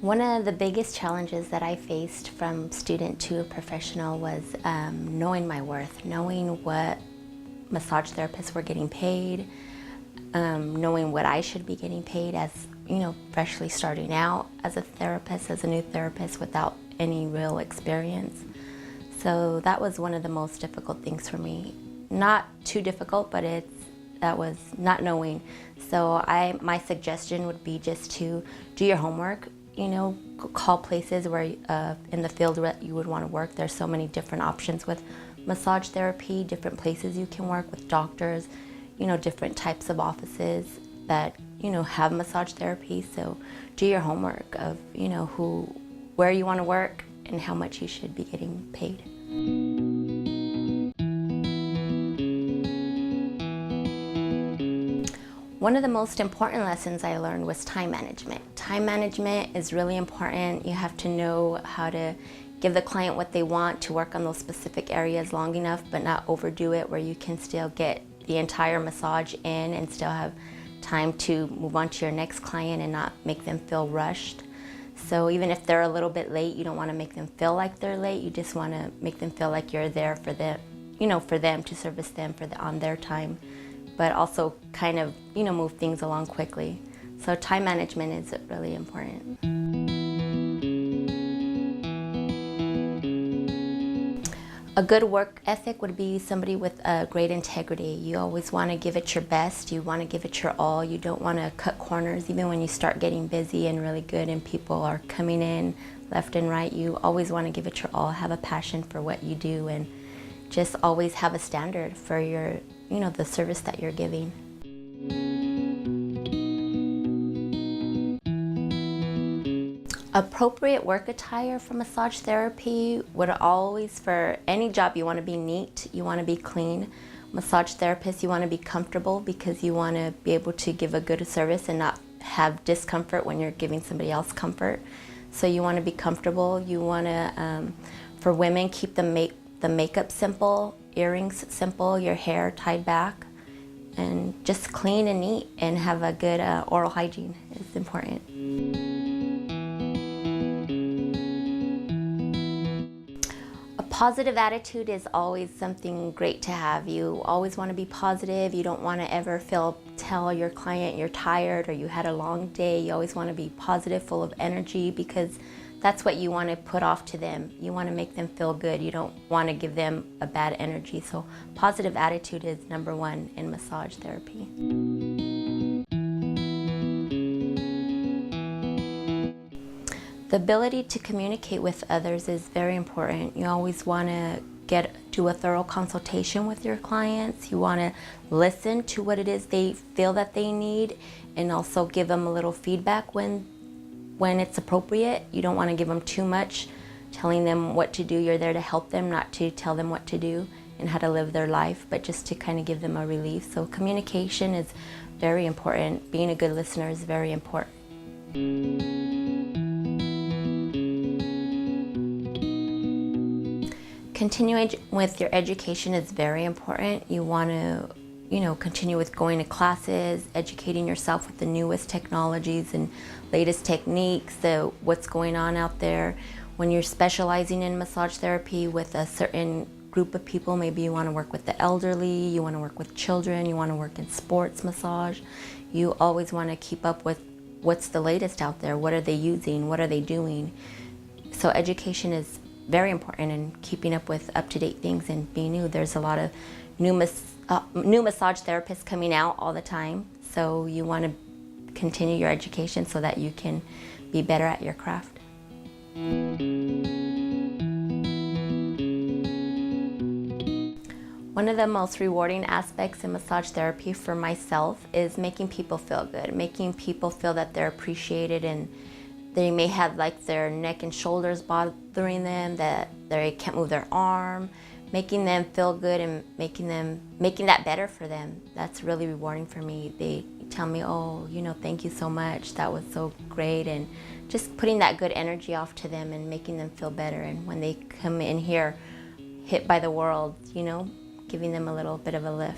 One of the biggest challenges that I faced from student to professional was knowing my worth, knowing what massage therapists were getting paid, knowing what I should be getting paid as, freshly starting out as a therapist, as a new therapist without any real experience. So that was one of the most difficult things for me. Not too difficult, but that was not knowing. So my suggestion would be just to do your homework, call places where in the field that you would want to work. There's so many different options with massage therapy, different places you can work with doctors, different types of offices that, have massage therapy. So do your homework of, where you want to work and how much you should be getting paid. One of the most important lessons I learned was time management. Time management is really important. You have to know how to give the client what they want, to work on those specific areas long enough, but not overdo it, where you can still get the entire massage in and still have time to move on to your next client and not make them feel rushed. So even if they're a little bit late, you don't want to make them feel like they're late. You just want to make them feel like you're there for them, for them, to service them on their time, but also kind of, move things along quickly. So time management is really important. A good work ethic would be somebody with a great integrity. You always want to give it your best. You want to give it your all. You don't want to cut corners. Even when you start getting busy and really good and people are coming in left and right, you always want to give it your all. Have a passion for what you do and just always have a standard for your, the service that you're giving. Appropriate work attire for massage therapy would always, for any job, you want to be neat, you want to be clean. Massage therapist, you want to be comfortable because you want to be able to give a good service and not have discomfort when you're giving somebody else comfort. So you want to be comfortable. You want to, for women, keep the makeup simple, earrings simple, your hair tied back, and just clean and neat, and have a good oral hygiene is important. A positive attitude is always something great to have. You always want to be positive. You don't want to ever tell your client you're tired or you had a long day. You always want to be positive, full of energy, because that's what you want to put off to them. You want to make them feel good. You don't want to give them a bad energy. So positive attitude is number one in massage therapy. The ability to communicate with others is very important. You always want to do a thorough consultation with your clients. You want to listen to what it is they feel that they need, and also give them a little feedback when it's appropriate. You don't want to give them too much, telling them what to do. You're there to help them, not to tell them what to do and how to live their life, but just to kind of give them a relief. So communication is very important. Being a good listener is very important. Continuing with your education is very important. You want to, continue with going to classes, educating yourself with the newest technologies and latest techniques, what's going on out there. When you're specializing in massage therapy with a certain group of people, maybe you want to work with the elderly, you want to work with children, you want to work in sports massage. You always want to keep up with what's the latest out there. What are they using? What are they doing? So education is very important in keeping up with up-to-date things and being new. There's a lot of new massage therapists coming out all the time, so you want to continue your education so that you can be better at your craft. One of the most rewarding aspects in massage therapy for myself is making people feel good, making people feel that they're appreciated, and they may have like their neck and shoulders bothering them, that they can't move their arm, making them feel good and making that better for them. That's really rewarding for me. They tell me, oh, thank you so much, that was so great, and just putting that good energy off to them and making them feel better. And when they come in here hit by the world, giving them a little bit of a lift.